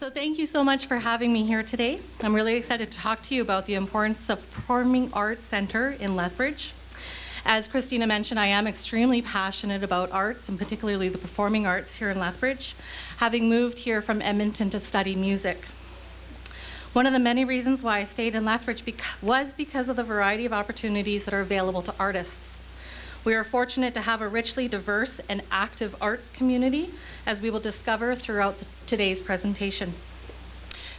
So thank you so much for having me here today. I'm really excited to talk to you about the importance of Performing Arts Centre in Lethbridge. As Christina mentioned, I am extremely passionate about arts, and particularly the performing arts here in Lethbridge, having moved here from Edmonton to study music. One of the many reasons why I stayed in Lethbridge was because of the variety of opportunities that are available to artists. We are fortunate to have a richly diverse and active arts community, as we will discover throughout today's presentation.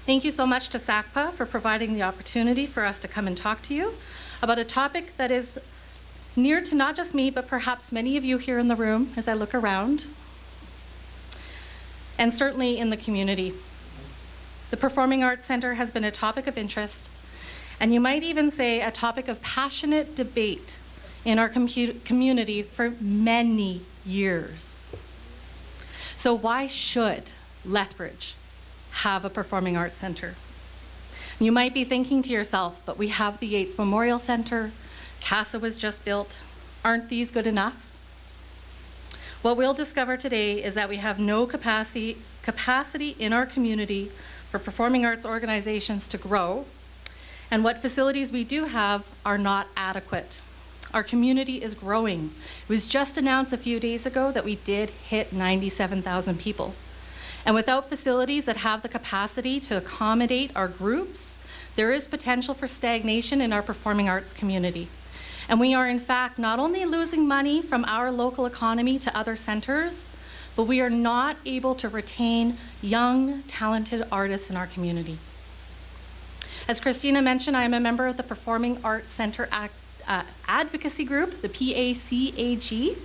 Thank you so much to SACPA for providing the opportunity for us to come and talk to you about a topic that is near to not just me, but perhaps many of you here in the room as I look around, and certainly in the community. The Performing Arts Centre has been a topic of interest, and you might even say a topic of passionate debate in our community for many years. So why should Lethbridge have a Performing Arts Centre? You might be thinking to yourself, but we have the Yates Memorial Centre, CASA was just built, aren't these good enough? What we'll discover today is that we have no capacity in our community for performing arts organizations to grow, and what facilities we do have are not adequate. Our community is growing. It was just announced a few days ago that we did hit 97,000 people. And without facilities that have the capacity to accommodate our groups, there is potential for stagnation in our performing arts community. And we are in fact not only losing money from our local economy to other centers, but we are not able to retain young, talented artists in our community. As Christina mentioned, I am a member of the Performing Arts Centre Advocacy Group, the PACAG.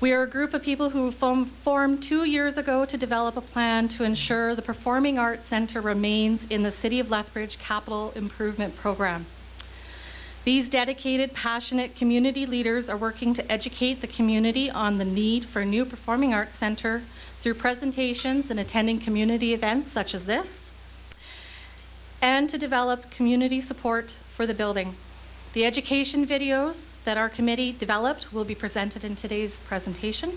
We are a group of people who formed 2 years ago to develop a plan to ensure the Performing Arts Centre remains in the City of Lethbridge Capital Improvement Program. These dedicated, passionate community leaders are working to educate the community on the need for a new Performing Arts Centre through presentations and attending community events such as this, and to develop community support for the building. The education videos that our committee developed will be presented in today's presentation.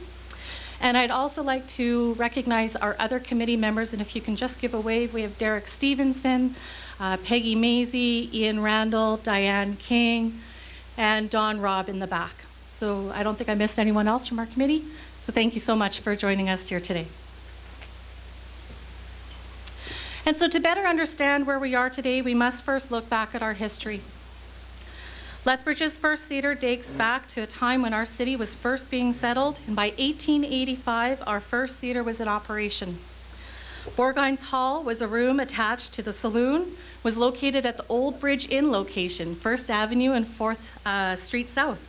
And I'd also like to recognize our other committee members, and if you can just give a wave, we have Derek Stevenson, Peggy Maisie, Ian Randall, Diane King, and Don Robb in the back. So I don't think I missed anyone else from our committee. So thank you so much for joining us here today. And so to better understand where we are today, we must first look back at our history. Lethbridge's first theatre dates back to a time when our city was first being settled, and by 1885, our first theatre was in operation. Bourgoin's Hall was a room attached to the saloon, was located at the Old Bridge Inn location, 1st Avenue and 4th Street South.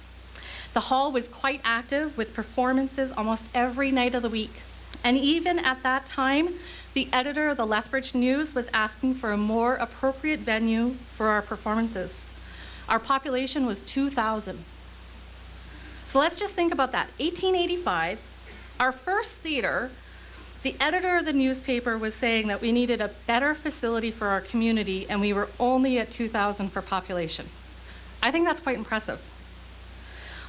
The hall was quite active with performances almost every night of the week. And even at that time, the editor of the Lethbridge News was asking for a more appropriate venue for our performances. Our population was 2,000. So let's just think about that. 1885, our first theater, the editor of the newspaper was saying that we needed a better facility for our community, and we were only at 2,000 for population. I think that's quite impressive.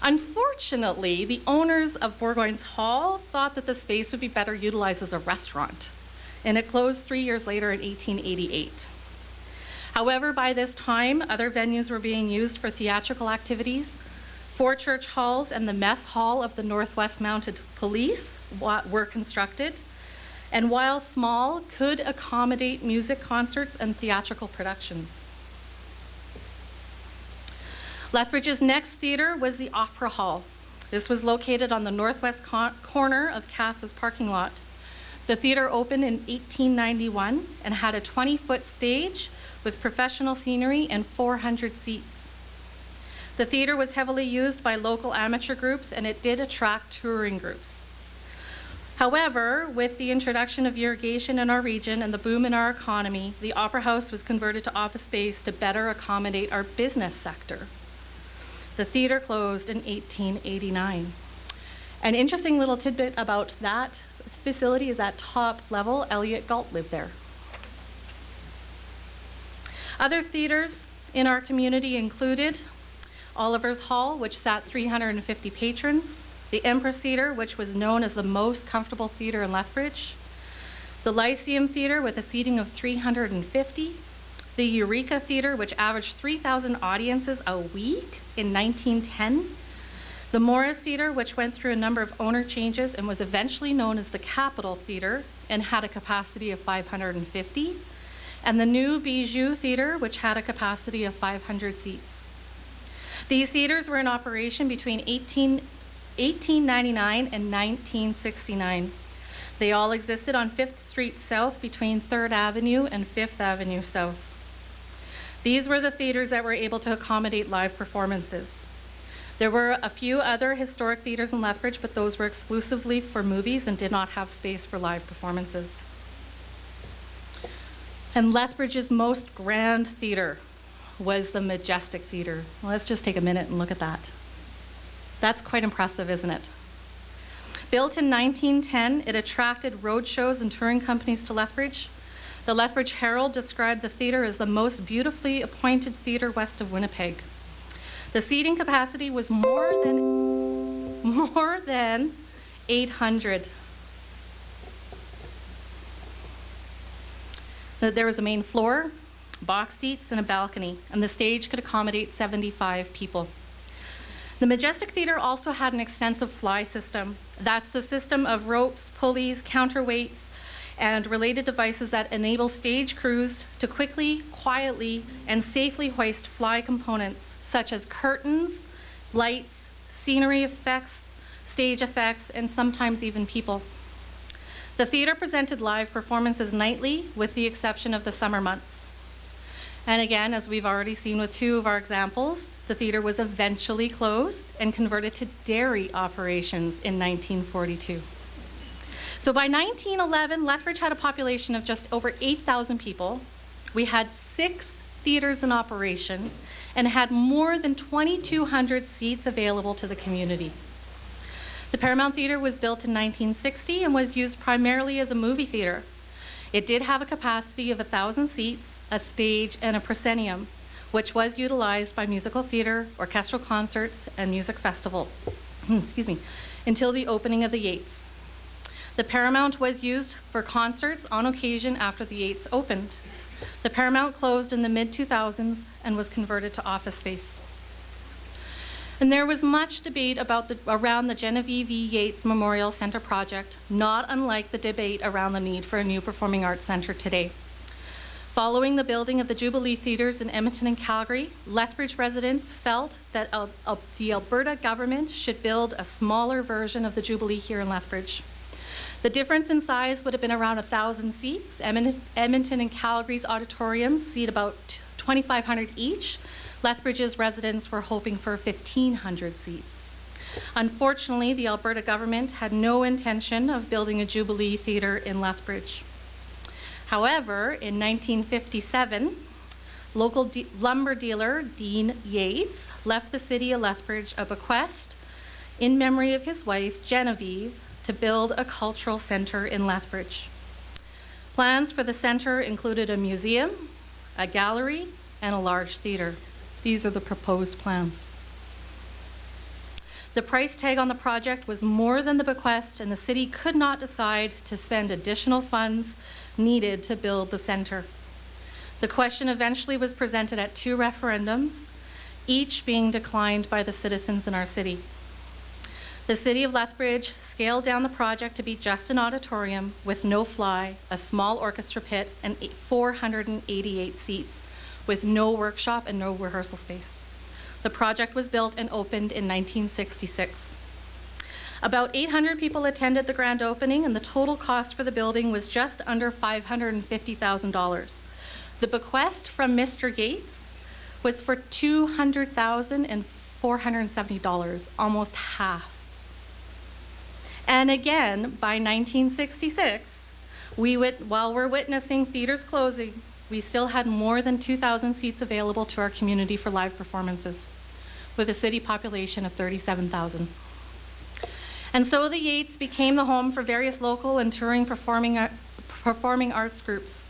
Unfortunately, the owners of Bourgoin's Hall thought that the space would be better utilized as a restaurant, and it closed 3 years later in 1888. However, by this time, other venues were being used for theatrical activities. 4 church halls and the mess hall of the Northwest Mounted Police were constructed, and while small, could accommodate music concerts and theatrical productions. Lethbridge's next theatre was the Opera Hall. This was located on the northwest corner of CASA's parking lot. The theatre opened in 1891 and had a 20-foot stage with professional scenery and 400 seats. The theatre was heavily used by local amateur groups, and it did attract touring groups. However, with the introduction of irrigation in our region and the boom in our economy, the Opera House was converted to office space to better accommodate our business sector. The theatre closed in 1889. An interesting little tidbit about that facility is at top level, Elliot Galt lived there. Other theatres in our community included Oliver's Hall, which sat 350 patrons, the Empress Theatre, which was known as the most comfortable theatre in Lethbridge, The Lyceum Theatre with a seating of 350. The Eureka Theatre, which averaged 3,000 audiences a week in 1910. The Morris Theatre, which went through a number of owner changes and was eventually known as the Capitol Theatre and had a capacity of 550. And the new Bijou Theatre, which had a capacity of 500 seats. These theatres were in operation between 1899 and 1969. They all existed on 5th Street South between 3rd Avenue and 5th Avenue South. These were the theatres that were able to accommodate live performances. There were a few other historic theatres in Lethbridge, but those were exclusively for movies and did not have space for live performances. And Lethbridge's most grand theatre was the Majestic Theatre. Well, let's just take a minute and look at that. That's quite impressive, isn't it? Built in 1910, it attracted road shows and touring companies to Lethbridge. The Lethbridge Herald described the theatre as the most beautifully appointed theatre west of Winnipeg. The seating capacity was more than 800. There was a main floor, box seats, and a balcony, and the stage could accommodate 75 people. The Majestic Theatre also had an extensive fly system. That's the system of ropes, pulleys, counterweights, and related devices that enable stage crews to quickly, quietly, and safely hoist fly components such as curtains, lights, scenery effects, stage effects, and sometimes even people. The theatre presented live performances nightly with the exception of the summer months. And again, as we've already seen with two of our examples, the theatre was eventually closed and converted to dairy operations in 1942. So by 1911, Lethbridge had a population of just over 8,000 people. We had 6 theatres in operation and had more than 2,200 seats available to the community. The Paramount Theatre was built in 1960 and was used primarily as a movie theatre. It did have a capacity of 1,000 seats, a stage, and a proscenium, which was utilized by musical theatre, orchestral concerts, and music festival, until the opening of the Yates. The Paramount was used for concerts on occasion after the Yates opened. The Paramount closed in the mid-2000s and was converted to office space. And there was much debate around the Genevieve V. Yates Memorial Centre project, not unlike the debate around the need for a new performing arts centre today. Following the building of the Jubilee Theatres in Edmonton and Calgary, Lethbridge residents felt that the Alberta government should build a smaller version of the Jubilee here in Lethbridge. The difference in size would have been around 1,000 seats. Edmonton and Calgary's auditoriums seat about 2,500 each. Lethbridge's residents were hoping for 1,500 seats. Unfortunately, the Alberta government had no intention of building a Jubilee Theatre in Lethbridge. However, in 1957, local lumber dealer Dean Yates left the city of Lethbridge a bequest in memory of his wife, Genevieve, to build a cultural centre in Lethbridge. Plans for the centre included a museum, a gallery, and a large theatre. These are the proposed plans. The price tag on the project was more than the bequest, and the city could not decide to spend additional funds needed to build the centre. The question eventually was presented at 2 referendums, each being declined by the citizens in our city. The city of Lethbridge scaled down the project to be just an auditorium with no fly, a small orchestra pit, and 488 seats, with no workshop and no rehearsal space. The project was built and opened in 1966. About 800 people attended the grand opening, and the total cost for the building was just under $550,000. The bequest from Mr. Yates was for $200,470, almost half. And again, by 1966, while we're witnessing theaters closing, we still had more than 2,000 seats available to our community for live performances, with a city population of 37,000. And so the Yates became the home for various local and touring performing arts groups.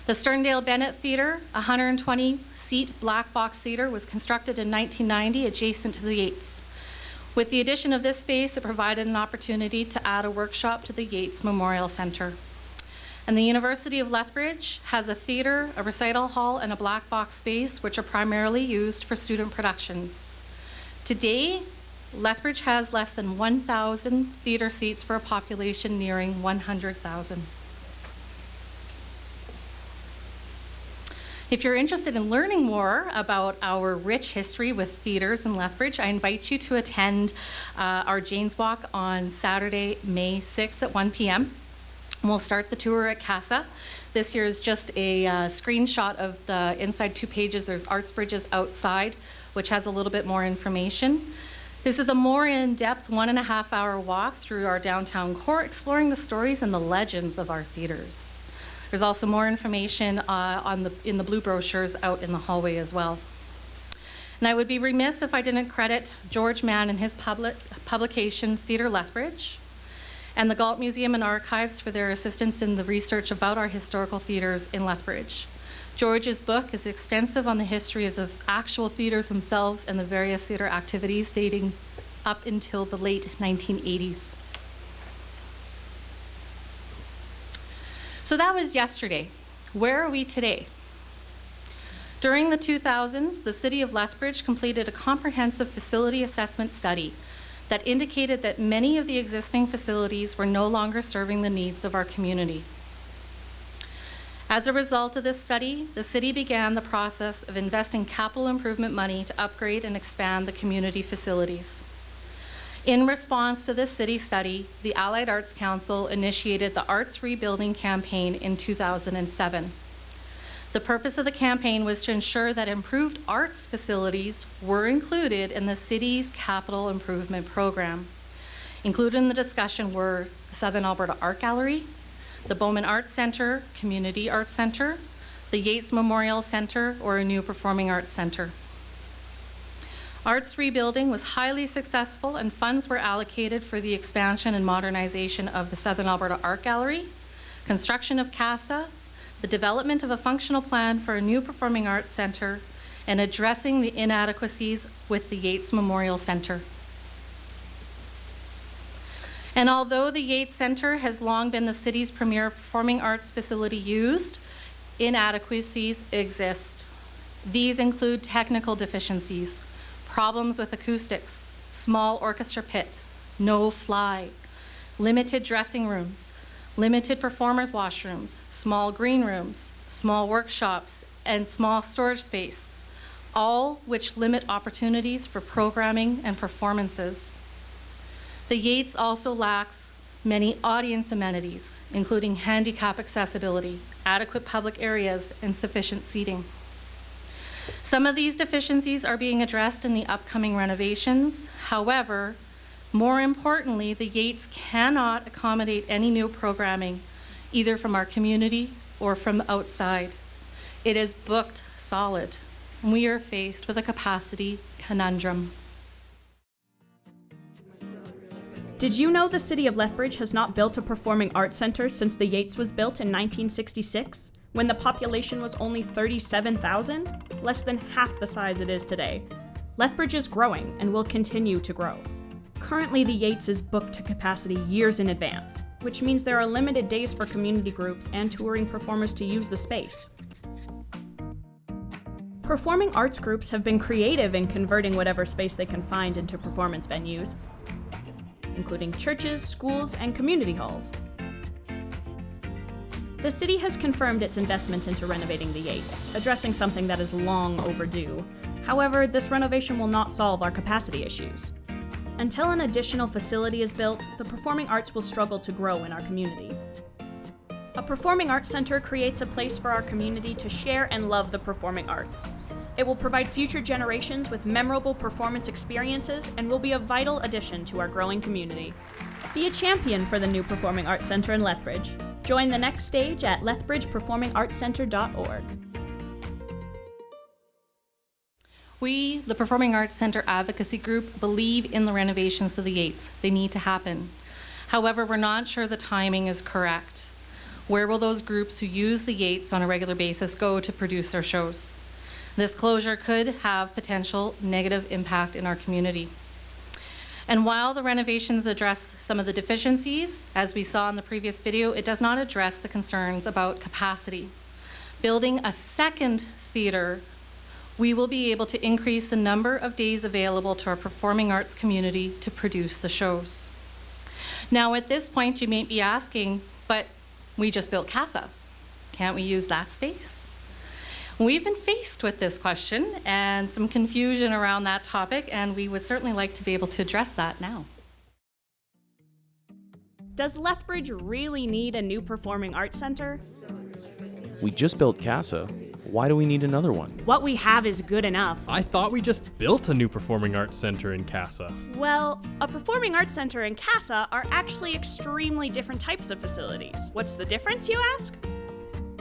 The Sterndale Bennett Theatre, a 120-seat black box theatre, was constructed in 1990 adjacent to the Yates. With the addition of this space, it provided an opportunity to add a workshop to the Yates Memorial Centre. And the University of Lethbridge has a theatre, a recital hall, and a black box space, which are primarily used for student productions. Today, Lethbridge has less than 1,000 theatre seats for a population nearing 100,000. If you're interested in learning more about our rich history with theatres in Lethbridge, I invite you to attend our Jane's Walk on Saturday, May 6th at 1 p.m. We'll start the tour at CASA. This here is just a screenshot of the inside 2 pages. There's Arts Bridges outside, which has a little bit more information. This is a more in-depth 1.5-hour walk through our downtown core, exploring the stories and the legends of our theatres. There's also more information in the blue brochures out in the hallway as well. And I would be remiss if I didn't credit George Mann and his publication, Theatre Lethbridge, and the Galt Museum and Archives for their assistance in the research about our historical theatres in Lethbridge. George's book is extensive on the history of the actual theatres themselves and the various theatre activities dating up until the late 1980s. So that was yesterday. Where are we today? During the 2000s, the City of Lethbridge completed a comprehensive facility assessment study that indicated that many of the existing facilities were no longer serving the needs of our community. As a result of this study, the city began the process of investing capital improvement money to upgrade and expand the community facilities. In response to this city study, the Allied Arts Council initiated the Arts Rebuilding Campaign in 2007. The purpose of the campaign was to ensure that improved arts facilities were included in the city's capital improvement program. Included in the discussion were the Southern Alberta Art Gallery, the Bowman Arts Centre, Community Arts Centre, the Yates Memorial Centre, or a new performing arts centre. Arts rebuilding was highly successful and funds were allocated for the expansion and modernization of the Southern Alberta Art Gallery, construction of CASA, the development of a functional plan for a new performing arts centre, and addressing the inadequacies with the Yates Memorial Centre. And although the Yates Centre has long been the city's premier performing arts facility used, inadequacies exist. These include technical deficiencies, problems with acoustics, small orchestra pit, no fly, limited dressing rooms, limited performers' washrooms, small green rooms, small workshops, and small storage space, all which limit opportunities for programming and performances. The Yates also lacks many audience amenities, including handicap accessibility, adequate public areas, and sufficient seating. Some of these deficiencies are being addressed in the upcoming renovations. However, more importantly, the Yates cannot accommodate any new programming, either from our community or from outside. It is booked solid, and we are faced with a capacity conundrum. Did you know the City of Lethbridge has not built a performing arts centre since the Yates was built in 1966, when the population was only 37,000? Less than half the size it is today. Lethbridge is growing and will continue to grow. Currently, the Yates is booked to capacity years in advance, which means there are limited days for community groups and touring performers to use the space. Performing arts groups have been creative in converting whatever space they can find into performance venues, including churches, schools, and community halls. The city has confirmed its investment into renovating the Yates, addressing something that is long overdue. However, this renovation will not solve our capacity issues. Until an additional facility is built, the performing arts will struggle to grow in our community. A performing arts center creates a place for our community to share and love the performing arts. It will provide future generations with memorable performance experiences and will be a vital addition to our growing community. Be a champion for the new Performing Arts Center in Lethbridge. Join the next stage at lethbridgeperformingartscenter.org. We, the Performing Arts Centre Advocacy Group, believe in the renovations of the Yates. They need to happen. However, we're not sure the timing is correct. Where will those groups who use the Yates on a regular basis go to produce their shows? This closure could have potential negative impact in our community. And while the renovations address some of the deficiencies, as we saw in the previous video, it does not address the concerns about capacity. Building a second theatre, we will be able to increase the number of days available to our performing arts community to produce the shows. Now, at this point, you may be asking, but we just built CASA. Can't we use that space? We've been faced with this question and some confusion around that topic, and we would certainly like to be able to address that now. Does Lethbridge really need a new performing arts center? We just built CASA. Why do we need another one? What we have is good enough. I thought we just built a new performing arts center in CASA. Well, a performing arts center and CASA are actually extremely different types of facilities. What's the difference, you ask?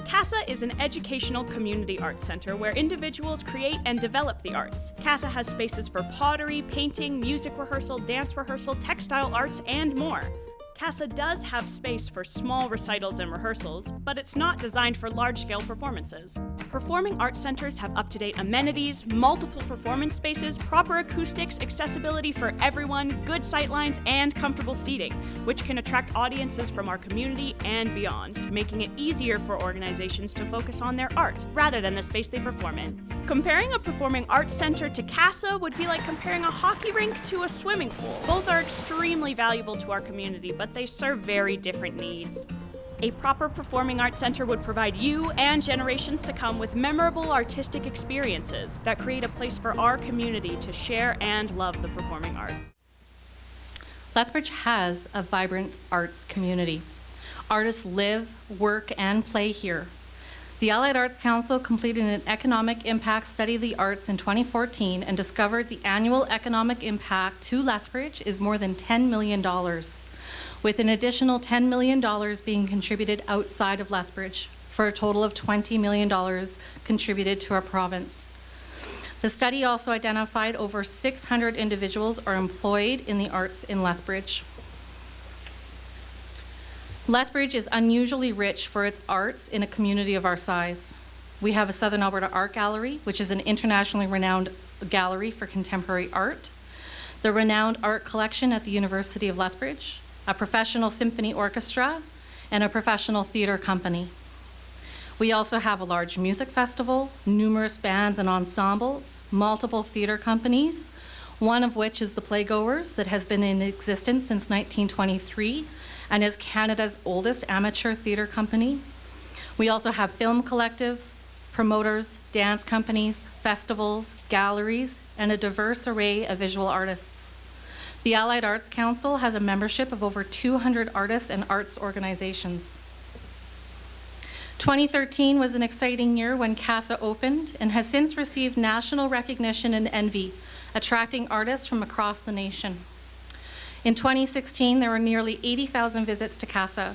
CASA is an educational community arts center where individuals create and develop the arts. CASA has spaces for pottery, painting, music rehearsal, dance rehearsal, textile arts, and more. CASA does have space for small recitals and rehearsals, but it's not designed for large-scale performances. Performing arts centers have up-to-date amenities, multiple performance spaces, proper acoustics, accessibility for everyone, good sightlines, and comfortable seating, which can attract audiences from our community and beyond, making it easier for organizations to focus on their art rather than the space they perform in. Comparing a performing arts center to CASA would be like comparing a hockey rink to a swimming pool. Both are extremely valuable to our community, but they serve very different needs. A proper performing arts center would provide you and generations to come with memorable artistic experiences that create a place for our community to share and love the performing arts. Lethbridge has a vibrant arts community. Artists live, work, and play here. The Allied Arts Council completed an economic impact study of the arts in 2014 and discovered the annual economic impact to Lethbridge is more than $10 million, with an additional $10 million being contributed outside of Lethbridge, for a total of $20 million contributed to our province. The study also identified over 600 individuals are employed in the arts in Lethbridge. Lethbridge is unusually rich for its arts in a community of our size. We have a Southern Alberta Art Gallery, which is an internationally renowned gallery for contemporary art, the renowned art collection at the University of Lethbridge, a professional symphony orchestra, and a professional theatre company. We also have a large music festival, numerous bands and ensembles, multiple theatre companies, one of which is the Playgoers that has been in existence since 1923 and is Canada's oldest amateur theatre company. We also have film collectives, promoters, dance companies, festivals, galleries, and a diverse array of visual artists. The Allied Arts Council has a membership of over 200 artists and arts organizations. 2013 was an exciting year when CASA opened and has since received national recognition and envy, attracting artists from across the nation. In 2016, there were nearly 80,000 visits to CASA.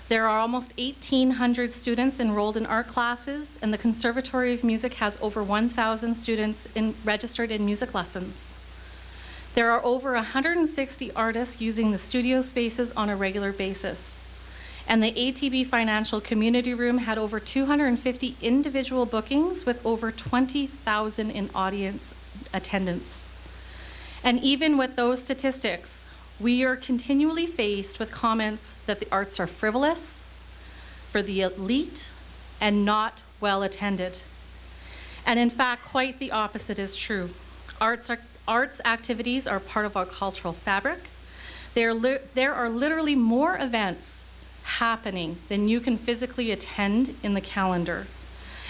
There are almost 1,800 students enrolled in art classes, and the Conservatory of Music has over 1,000 students registered in music lessons. There are over 160 artists using the studio spaces on a regular basis. And the ATB Financial Community Room had over 250 individual bookings with over 20,000 in audience attendance. And even with those statistics, we are continually faced with comments that the arts are frivolous, for the elite, and not well attended. And in fact, quite the opposite is true. Arts activities are part of our cultural fabric. There are literally more events happening than you can physically attend in the calendar.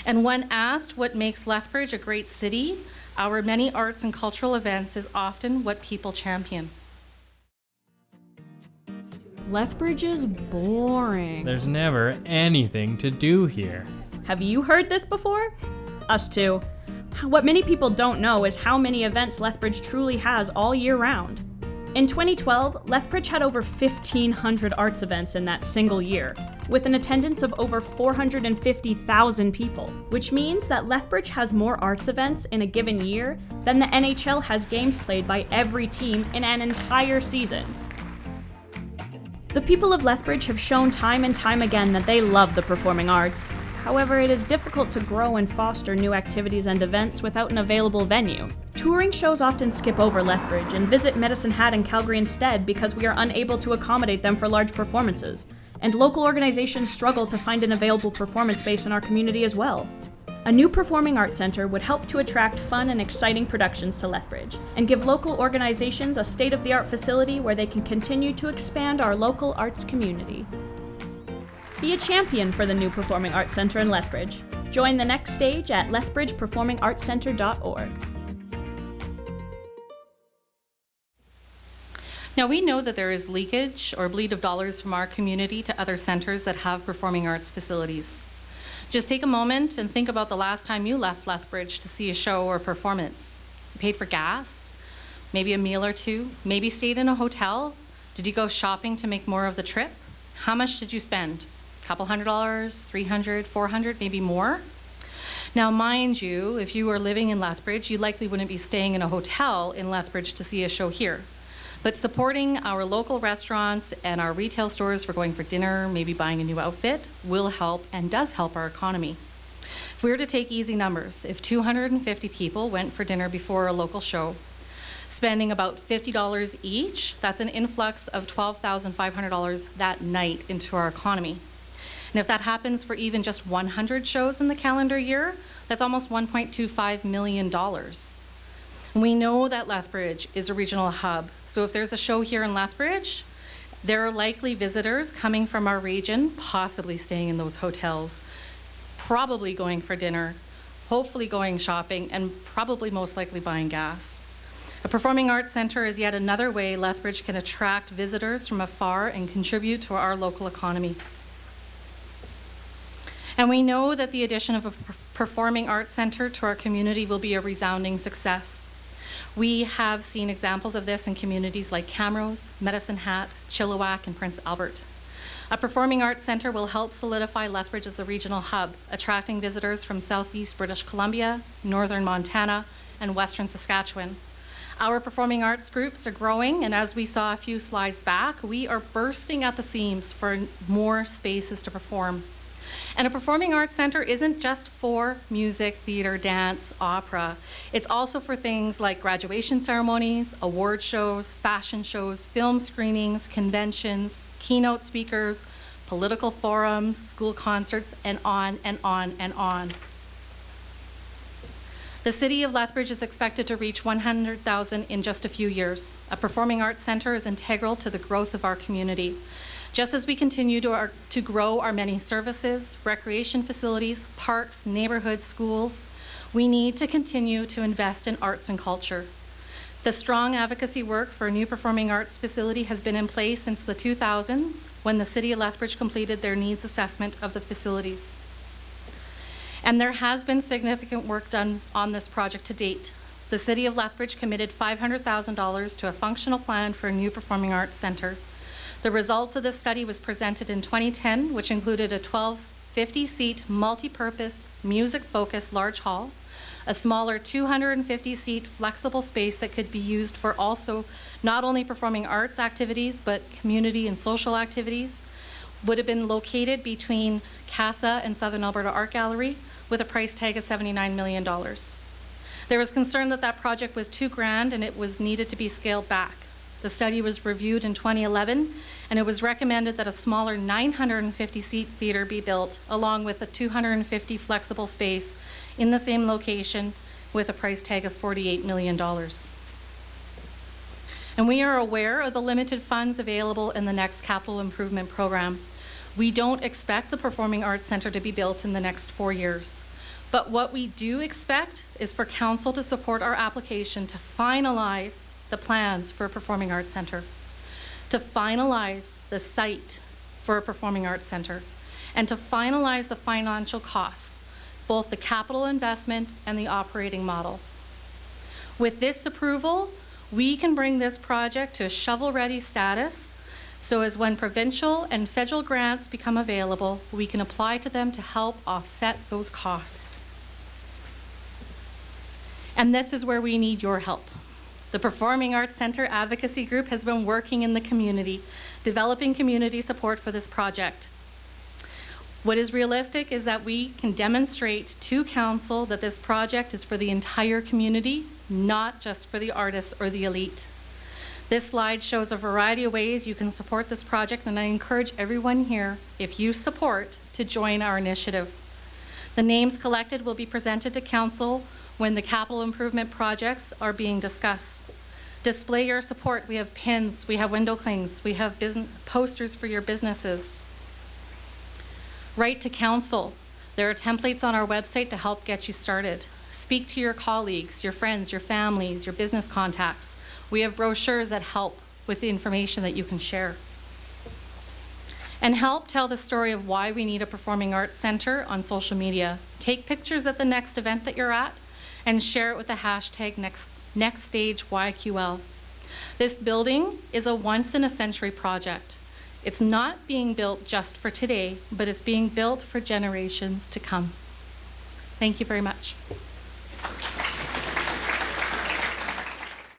And when asked what makes Lethbridge a great city, our many arts and cultural events is often what people champion. Lethbridge is boring. There's never anything to do here. Have you heard this before? Us too. What many people don't know is how many events Lethbridge truly has all year round. In 2012, Lethbridge had over 1,500 arts events in that single year, with an attendance of over 450,000 people, which means that Lethbridge has more arts events in a given year than the NHL has games played by every team in an entire season. The people of Lethbridge have shown time and time again that they love the performing arts. However, it is difficult to grow and foster new activities and events without an available venue. Touring shows often skip over Lethbridge and visit Medicine Hat and Calgary instead because we are unable to accommodate them for large performances, and local organizations struggle to find an available performance space in our community as well. A new performing arts center would help to attract fun and exciting productions to Lethbridge and give local organizations a state-of-the-art facility where they can continue to expand our local arts community. Be a champion for the new Performing Arts Center in Lethbridge. Join the next stage at lethbridgeperformingartscenter.org. Now, we know that there is leakage or bleed of dollars from our community to other centers that have performing arts facilities. Just take a moment and think about the last time you left Lethbridge to see a show or performance. You paid for gas, maybe a meal or two, maybe stayed in a hotel. Did you go shopping to make more of the trip? How much did you spend? Couple $100, $300, $400, maybe more. Now, mind you, if you were living in Lethbridge, you likely wouldn't be staying in a hotel in Lethbridge to see a show here. But supporting our local restaurants and our retail stores for going for dinner, maybe buying a new outfit, will help and does help our economy. If we were to take easy numbers, if 250 people went for dinner before a local show, spending about $50 each, that's an influx of $12,500 that night into our economy. And if that happens for even just 100 shows in the calendar year, that's almost $1.25 million. We know that Lethbridge is a regional hub, so if there's a show here in Lethbridge, there are likely visitors coming from our region, possibly staying in those hotels, probably going for dinner, hopefully going shopping, and probably most likely buying gas. A performing arts center is yet another way Lethbridge can attract visitors from afar and contribute to our local economy. And we know that the addition of a performing arts center to our community will be a resounding success. We have seen examples of this in communities like Camrose, Medicine Hat, Chilliwack, and Prince Albert. A performing arts center will help solidify Lethbridge as a regional hub, attracting visitors from southeast British Columbia, northern Montana, and western Saskatchewan. Our performing arts groups are growing, and as we saw a few slides back, we are bursting at the seams for more spaces to perform. And a performing arts center isn't just for music, theater, dance, opera. It's also for things like graduation ceremonies, award shows, fashion shows, film screenings, conventions, keynote speakers, political forums, school concerts, and on and on and on. The city of Lethbridge is expected to reach 100,000 in just a few years. A performing arts center is integral to the growth of our community. Just as we continue to grow our many services, recreation facilities, parks, neighborhoods, schools, we need to continue to invest in arts and culture. The strong advocacy work for a new performing arts facility has been in place since the 2000s, when the City of Lethbridge completed their needs assessment of the facilities. And there has been significant work done on this project to date. The City of Lethbridge committed $500,000 to a functional plan for a new performing arts center. The results of this study was presented in 2010, which included a 1,250-seat multi-purpose, music-focused large hall, a smaller 250-seat flexible space that could be used for also not only performing arts activities, but community and social activities, would have been located between CASA and Southern Alberta Art Gallery with a price tag of $79 million. There was concern that that project was too grand and it was needed to be scaled back. The study was reviewed in 2011, and it was recommended that a smaller 950-seat theater be built, along with a 250 flexible space in the same location with a price tag of $48 million. And we are aware of the limited funds available in the next capital improvement program. We don't expect the Performing Arts Center to be built in the next 4 years. But what we do expect is for Council to support our application to finalize the plans for a Performing Arts Center, to finalize the site for a Performing Arts Center, and to finalize the financial costs, both the capital investment and the operating model. With this approval, we can bring this project to a shovel-ready status, so as when provincial and federal grants become available, we can apply to them to help offset those costs. And this is where we need your help. The Performing Arts Center Advocacy Group has been working in the community, developing community support for this project. What is realistic is that we can demonstrate to council that this project is for the entire community, not just for the artists or the elite. This slide shows a variety of ways you can support this project, and I encourage everyone here, if you support, to join our initiative. The names collected will be presented to council when the capital improvement projects are being discussed. Display your support. We have pins, we have window clings, we have posters for your businesses. Write to council. There are templates on our website to help get you started. Speak to your colleagues, your friends, your families, your business contacts. We have brochures that help with the information that you can share. And help tell the story of why we need a performing arts center on social media. Take pictures at the next event that you're at and share it with the hashtag NextStageYQL. This building is a once-in-a-century project. It's not being built just for today, but it's being built for generations to come. Thank you very much.